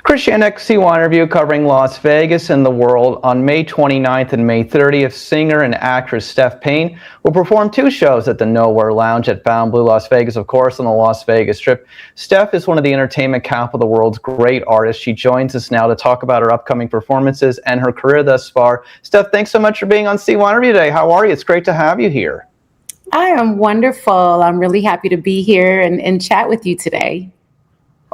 Christianic CYInterview covering Las Vegas and the world. On May 29th and May 30th, singer and actress Steph Payne will perform two shows at the Nowhere Lounge at Fontainebleau Las Vegas, of course, on the Las Vegas Strip. Steph is one of the entertainment capital of the world's great artists. She joins us now to talk about her upcoming performances and her career thus far. Steph, thanks so much for being on CYInterview today. How are you? It's great to have you here. I am wonderful. I'm really happy to be here and chat with you today.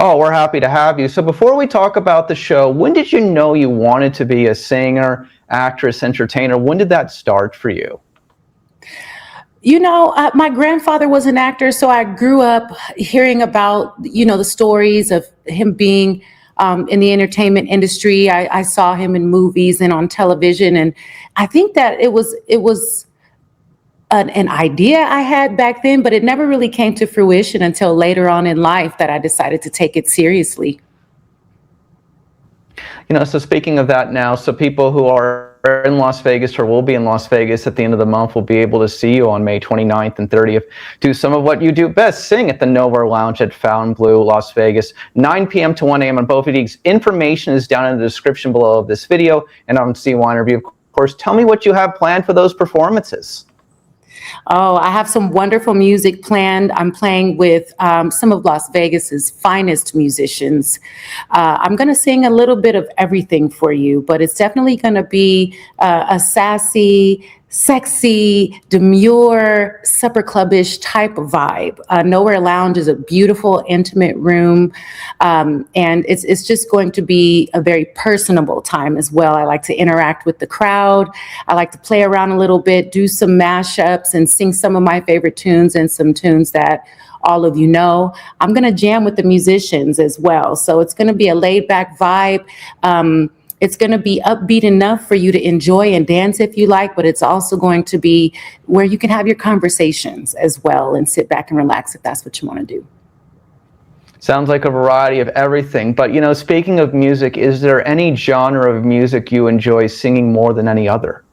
Oh, we're happy to have you. So before we talk about the show, when did you know you wanted to be a singer, actress, entertainer? When did that start for you? You know, my grandfather was an actor, so I grew up hearing about, the stories of him being in the entertainment industry. I saw him in movies and on television, and I think that it was an idea I had back then, but it never really came to fruition until later on in life that I decided to take it seriously. So speaking of that now, so people who are in Las Vegas or will be in Las Vegas at the end of the month will be able to see you on May 29th and 30th. Do some of what you do best, sing at the Nowhere Lounge at Fontainebleau Las Vegas, 9 p.m. to 1 a.m. on both of these. Information is down in the description below of this video and on CYInterview. Of course, tell me what you have planned for those performances. Oh, I have some wonderful music planned. I'm playing with some of Las Vegas's finest musicians. I'm going to sing a little bit of everything for you, but it's definitely going to be a sassy, sexy, demure, supper clubbish type of vibe. Nowhere Lounge is a beautiful, intimate room, and it's just going to be a very personable time as well. I like to interact with the crowd. I like to play around a little bit, do some mashups, and sing some of my favorite tunes and some tunes that all of you know. I'm going to jam with the musicians as well, so it's going to be a laid-back vibe. It's going to be upbeat enough for you to enjoy and dance if you like, but it's also going to be where you can have your conversations as well and sit back and relax if that's what you want to do. Sounds like a variety of everything. But, speaking of music, is there any genre of music you enjoy singing more than any other?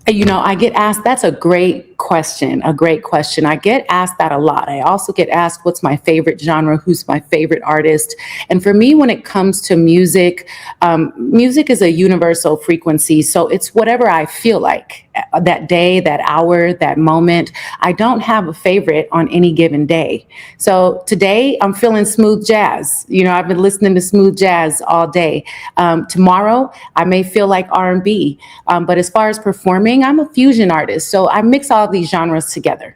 I get asked, that's a great question, I get asked that a lot. I also get asked, what's my favorite genre? Who's my favorite artist? And for me, when it comes to music, music is a universal frequency. So it's whatever I feel like that day, that hour, that moment. I don't have a favorite on any given day. So today I'm feeling smooth jazz. I've been listening to smooth jazz all day. Tomorrow I may feel like R&B. But as far as performing, I'm a fusion artist. So I mix all these genres together.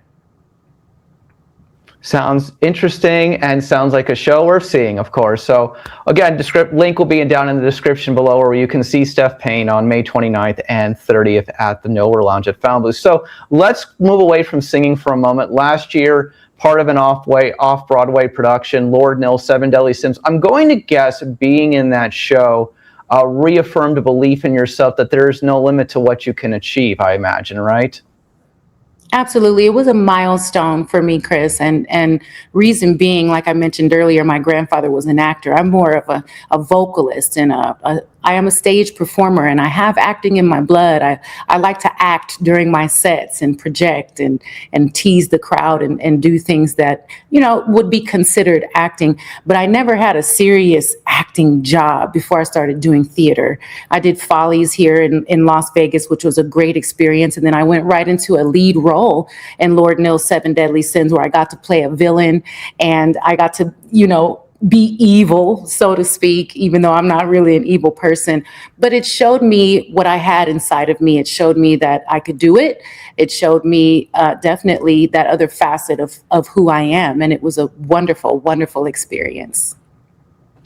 Sounds interesting and sounds like a show worth seeing, of course. So again, link will be down in the description below where you can see Steph Payne on May 29th and 30th at the Nowhere Lounge at Fontainebleau. So let's move away from singing for a moment. Last year, part of an off-Broadway production, Lord Nils, Seven Deadly Sins. I'm going to guess being in that show reaffirmed a belief in yourself that there is no limit to what you can achieve, I imagine, right? Absolutely. It was a milestone for me, Chris. And reason being, like I mentioned earlier, my grandfather was an actor. I'm more of a vocalist and I am a stage performer, and I have acting in my blood. I like to act during my sets and project and tease the crowd and do things that, would be considered acting. But I never had a serious acting job before I started doing theater. I did Follies here in Las Vegas, which was a great experience. And then I went right into a lead role in Lord Nils, Seven Deadly Sins, where I got to play a villain and I got to, be evil, so to speak, even though I'm not really an evil person. But it showed me what I had inside of me. It showed me that I could do it. It showed me definitely that other facet of who I am. And it was a wonderful, wonderful experience.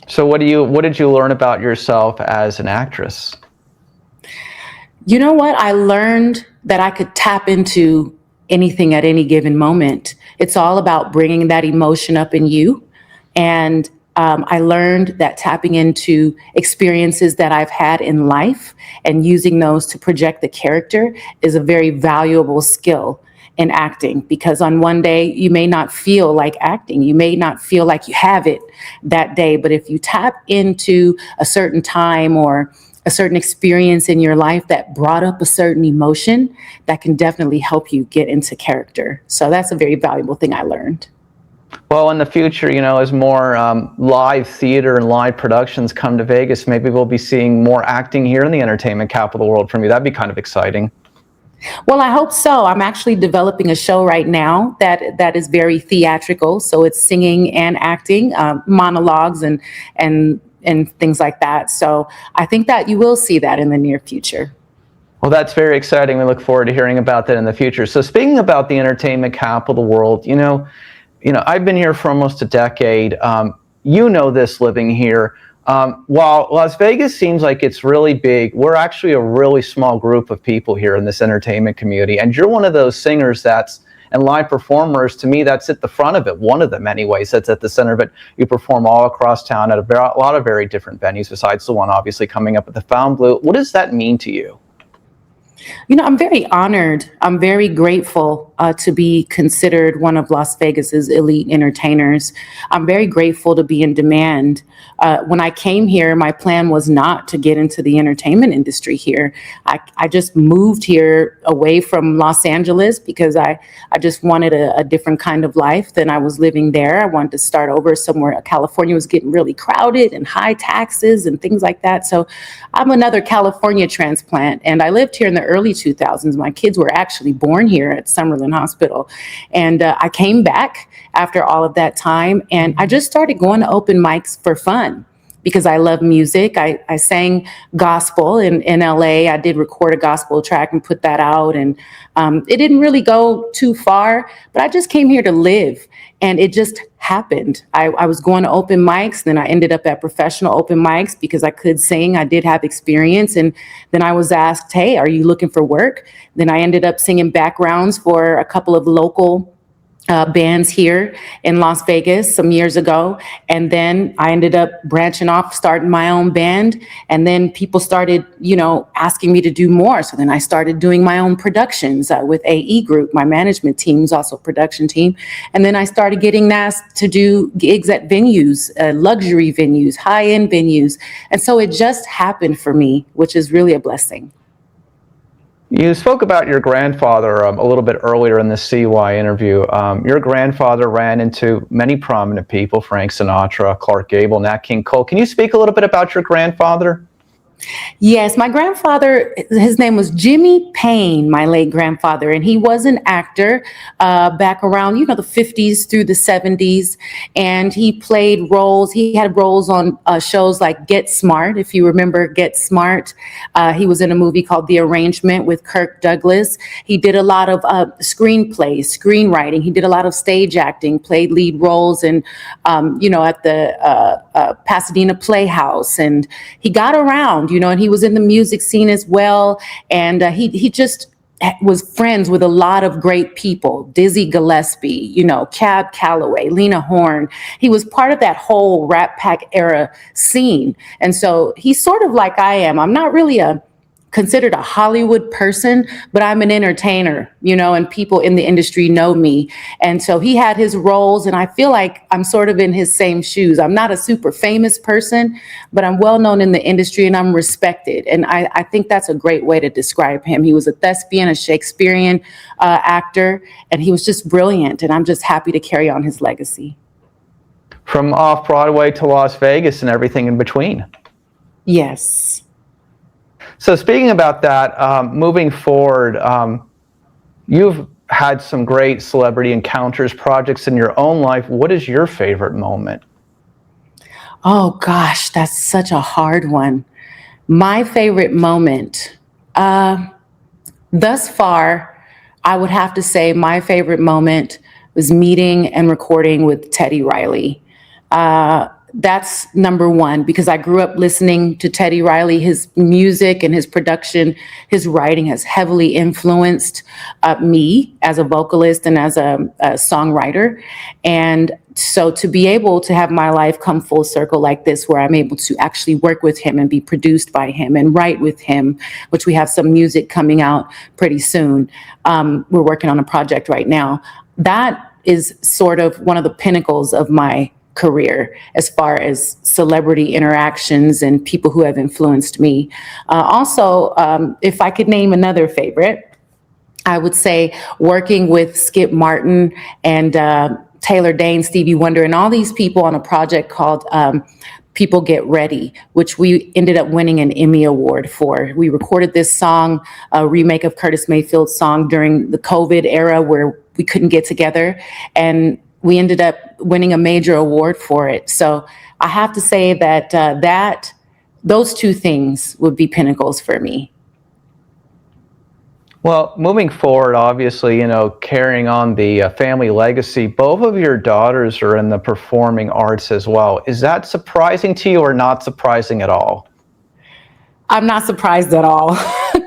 So what did you learn about yourself as an actress? You know what? I learned that I could tap into anything at any given moment. It's all about bringing that emotion up in you. And I learned that tapping into experiences that I've had in life and using those to project the character is a very valuable skill in acting, because on one day you may not feel like acting. You may not feel like you have it that day. But if you tap into a certain time or a certain experience in your life that brought up a certain emotion, that can definitely help you get into character. So that's a very valuable thing I learned. Well, Well, in the future, as more live theater and live productions come to Vegas, maybe we'll be seeing more acting here in the entertainment capital world from you. That'd be kind of exciting. Well, I hope so. I'm actually developing a show right now that is very theatrical. So it's singing and acting, monologues and things like that. So I think that you will see that in the near future. Well, that's very exciting. We look forward to hearing about that in the future. So speaking about the entertainment capital world, I've been here for almost a decade. This living here. While Las Vegas seems like it's really big, we're actually a really small group of people here in this entertainment community. And you're one of those singers and live performers, to me, that's at the front of it. One of them, anyways, that's at the center. But you perform all across town at a lot of very different venues, besides the one obviously coming up at the Fontainebleau. What does that mean to you? I'm very honored. I'm very grateful to be considered one of Las Vegas's elite entertainers. I'm very grateful to be in demand. When I came here, my plan was not to get into the entertainment industry here. I just moved here away from Los Angeles because I just wanted a different kind of life than I was living there. I wanted to start over somewhere. California was getting really crowded and high taxes and things like that. So I'm another California transplant, and I lived here in the early 2000s. My kids were actually born here at Summerlin Hospital. And I came back after all of that time, and I just started going to open mics for fun because I love music. I sang gospel in LA. I did record a gospel track and put that out. And it didn't really go too far, but I just came here to live. And it just happened. I was going to open mics, then I ended up at professional open mics because I could sing. I did have experience. And then I was asked, hey, are you looking for work? Then I ended up singing backgrounds for a couple of local bands here in Las Vegas some years ago. And then I ended up branching off, starting my own band. And then people started, asking me to do more. So then I started doing my own productions with AE Group. My management team is also a production team. And then I started getting asked to do gigs at venues, luxury venues, high-end venues. And so it just happened for me, which is really a blessing. You spoke about your grandfather a little bit earlier in the CY interview. Your grandfather ran into many prominent people, Frank Sinatra, Clark Gable, Nat King Cole. Can you speak a little bit about your grandfather? Yes, my grandfather, his name was Jimmy Payne, my late grandfather, and he was an actor back around, the 50s through the 70s, and he played roles. He had roles on shows like Get Smart, if you remember Get Smart. He was in a movie called The Arrangement with Kirk Douglas. He did a lot of screenplays, screenwriting. He did a lot of stage acting, played lead roles at the Pasadena Playhouse, and he got around, and he was in the music scene as well. And he just was friends with a lot of great people, Dizzy Gillespie, Cab Calloway, Lena Horne. He was part of that whole Rat Pack era scene. And so he's sort of like I am. I'm not really considered a Hollywood person, but I'm an entertainer, and people in the industry know me. And so he had his roles, and I feel like I'm sort of in his same shoes. I'm not a super famous person, but I'm well known in the industry and I'm respected. And I think that's a great way to describe him. He was a thespian, a Shakespearean actor, and he was just brilliant. And I'm just happy to carry on his legacy. From off-Broadway to Las Vegas and everything in between. Yes. So speaking about that, moving forward, you've had some great celebrity encounters, projects in your own life. What is your favorite moment? Oh, gosh, that's such a hard one. My favorite moment, thus far, I would have to say my favorite moment was meeting and recording with Teddy Riley. That's number one, because I grew up listening to Teddy Riley. His music and his production, his writing has heavily influenced me as a vocalist and as a songwriter. And so to be able to have my life come full circle like this, where I'm able to actually work with him and be produced by him and write with him, which we have some music coming out pretty soon. We're working on a project right now. That is sort of one of the pinnacles of my career as far as celebrity interactions and people who have influenced me. Also, if I could name another favorite, I would say working with Skip Martin and Taylor Dane, Stevie Wonder, and all these people on a project called People Get Ready, which we ended up winning an Emmy Award for. We recorded this song, a remake of Curtis Mayfield's song during the COVID era where we couldn't get together, and we ended up winning a major award for it. So I have to say that those two things would be pinnacles for me. Well, moving forward, obviously, carrying on the family legacy, both of your daughters are in the performing arts as well. Is that surprising to you or not surprising at all? I'm not surprised at all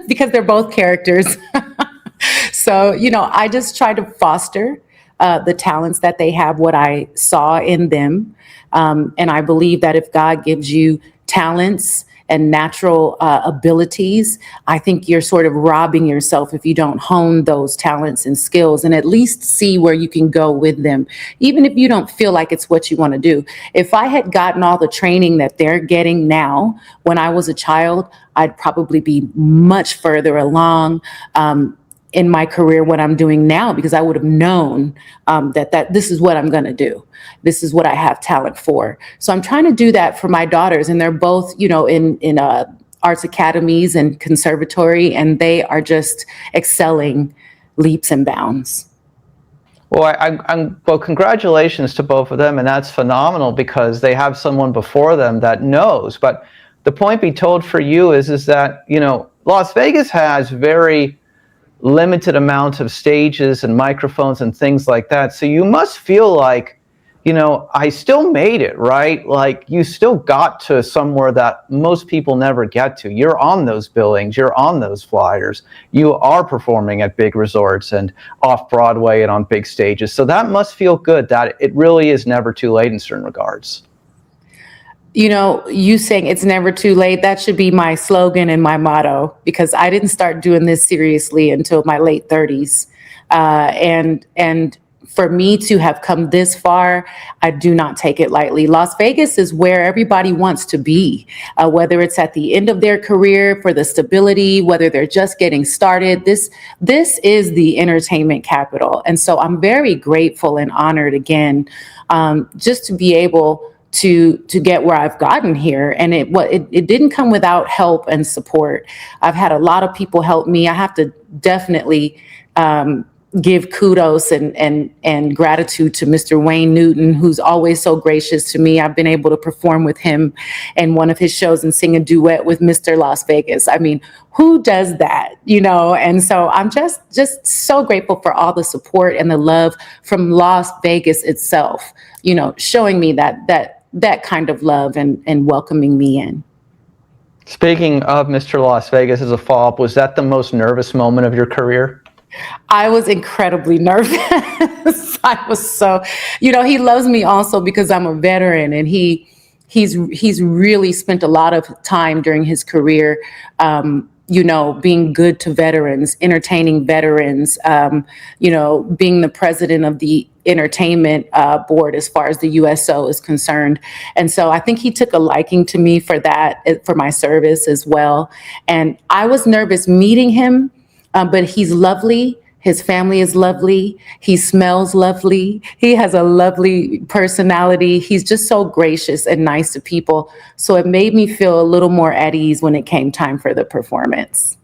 because they're both characters. So, I just try to foster the talents that they have, what I saw in them. And I believe that if God gives you talents and natural abilities, I think you're sort of robbing yourself if you don't hone those talents and skills and at least see where you can go with them, even if you don't feel like it's what you want to do. If I had gotten all the training that they're getting now when I was a child, I'd probably be much further along in my career, what I'm doing now, because I would have known that this is what I'm going to do. This is what I have talent for. So I'm trying to do that for my daughters, and they're both, in arts academies and conservatory, and they are just excelling leaps and bounds. Well, well, congratulations to both of them, and that's phenomenal because they have someone before them that knows. But the point be told for you is that, Las Vegas has very limited amount of stages and microphones and things like that. So you must feel like, I still made it, right? Like you still got to somewhere that most people never get to. You're on those billings, you're on those flyers, you are performing at big resorts and off Broadway and on big stages. So that must feel good that it really is never too late in certain regards. You saying it's never too late, that should be my slogan and my motto, because I didn't start doing this seriously until my late 30s. And for me to have come this far, I do not take it lightly. Las Vegas is where everybody wants to be, whether it's at the end of their career for the stability, whether they're just getting started. This is the entertainment capital. And so I'm very grateful and honored again, just to be able to get where I've gotten here. And it didn't come without help and support. I've had a lot of people help me. I have to definitely give kudos and gratitude to Mr. Wayne Newton, who's always so gracious to me. I've been able to perform with him in one of his shows and sing a duet with Mr. Las Vegas. I mean, who does that, And so I'm just so grateful for all the support and the love from Las Vegas itself, showing me that kind of love and welcoming me in. Speaking of Mr. Las Vegas, as a follow-up, was that the most nervous moment of your career? I was incredibly nervous. I was so, he loves me also because I'm a veteran, and he's really spent a lot of time during his career, being good to veterans, entertaining veterans, being the president of the entertainment board as far as the USO is concerned. And so I think he took a liking to me for that, for my service as well. And I was nervous meeting him, but he's lovely. His family is lovely. He smells lovely. He has a lovely personality. He's just so gracious and nice to people. So it made me feel a little more at ease when it came time for the performance.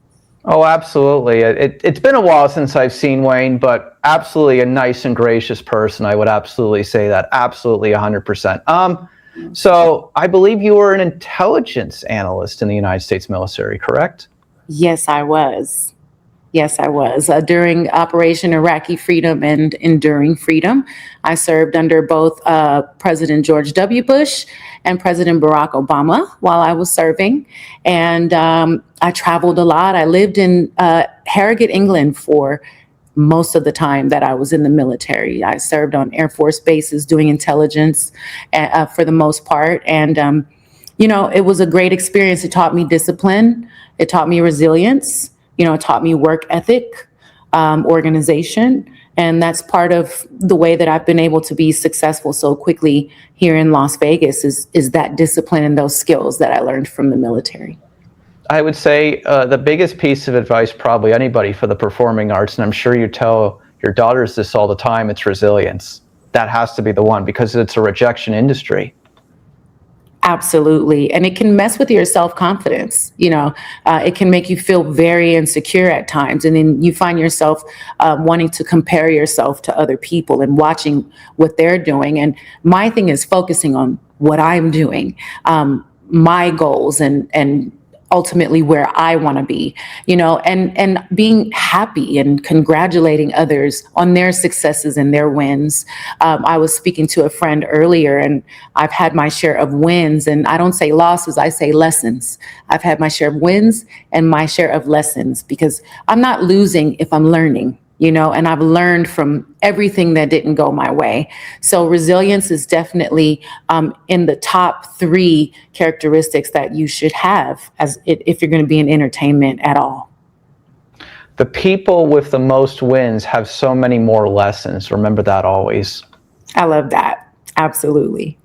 Oh, absolutely. It's been a while since I've seen Wayne, but absolutely a nice and gracious person. I would absolutely say that. Absolutely 100%. So I believe you were an intelligence analyst in the United States military, correct? Yes, I was. During Operation Iraqi Freedom and Enduring Freedom, I served under both President George W. Bush and President Barack Obama while I was serving. And I traveled a lot. I lived in Harrogate, England for most of the time that I was in the military. I served on Air Force bases doing intelligence for the most part. And, it was a great experience. It taught me discipline. It taught me resilience. It taught me work ethic, organization, and that's part of the way that I've been able to be successful so quickly here in Las Vegas is that discipline and those skills that I learned from the military. I would say the biggest piece of advice probably anybody for the performing arts, and I'm sure you tell your daughters this all the time, it's resilience. that has to be the one because it's a rejection industry. Absolutely. And it can mess with your self-confidence. It can make you feel very insecure at times. And then you find yourself wanting to compare yourself to other people and watching what they're doing. And my thing is focusing on what I'm doing, my goals, and ultimately where I want to be, and being happy and congratulating others on their successes and their wins. I was speaking to a friend earlier, and I've had my share of wins, and I don't say losses, I say lessons. I've had my share of wins and my share of lessons, because I'm not losing if I'm learning. And I've learned from everything that didn't go my way. So resilience is definitely in the top 3 characteristics that you should have if you're going to be in entertainment at all. The people with the most wins have so many more lessons. Remember that always. I love that. Absolutely.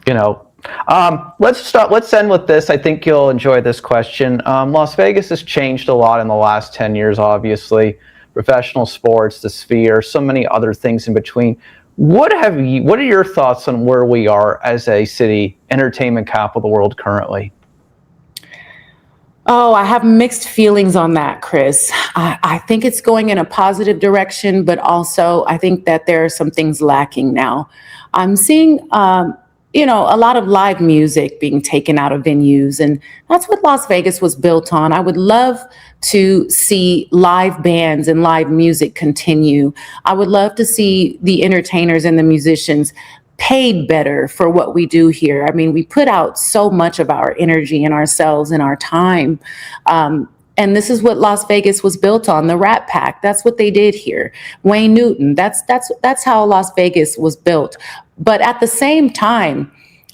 Let's end with this. I think you'll enjoy this question. Las Vegas has changed a lot in the last 10 years, obviously. Professional sports, the sphere, so many other things in between. What are your thoughts on where we are as a city, entertainment capital of the world currently? Oh, I have mixed feelings on that, Chris. I think it's going in a positive direction, but also I think that there are some things lacking now. I'm seeing a lot of live music being taken out of venues, and that's what Las Vegas was built on. I would love to see live bands and live music continue. I would love to see the entertainers and the musicians paid better for what we do here. I mean, we put out so much of our energy and ourselves and our time. And this is what Las Vegas was built on, the Rat Pack. That's what they did here. Wayne Newton, that's how Las Vegas was built. But at the same time,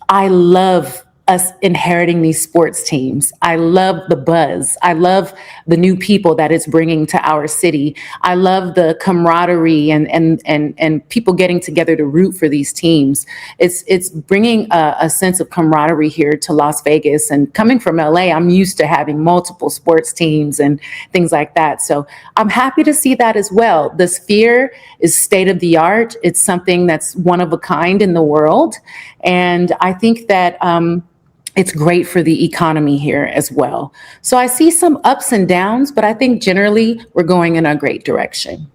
I love us inheriting these sports teams. I love the buzz. I love the new people that it's bringing to our city. I love the camaraderie and people getting together to root for these teams. It's bringing a sense of camaraderie here to Las Vegas. And coming from LA, I'm used to having multiple sports teams and things like that. So I'm happy to see that as well. The Sphere is state of the art. It's something that's one of a kind in the world. And I think that it's great for the economy here as well. So I see some ups and downs, but I think generally we're going in a great direction.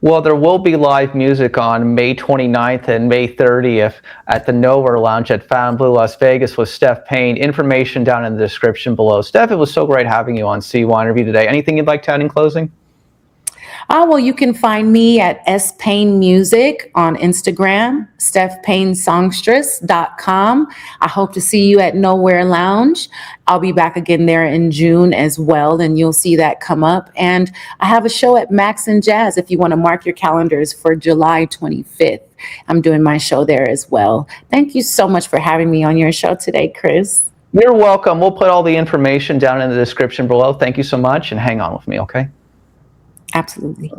Well, there will be live music on May 29th and May 30th at the Nowhere Lounge at Fontainebleau Las Vegas with Steph Payne. Information down in the description below. Steph, it was so great having you on CYInterview today. Anything you'd like to add in closing? Well, you can find me at S Payne Music on Instagram, StephPayneSongstress.com. I hope to see you at Nowhere Lounge. I'll be back again there in June as well, and you'll see that come up. And I have a show at Max and Jazz if you want to mark your calendars for July 25th. I'm doing my show there as well. Thank you so much for having me on your show today, Chris. You're welcome. We'll put all the information down in the description below. Thank you so much, and hang on with me, okay? Absolutely.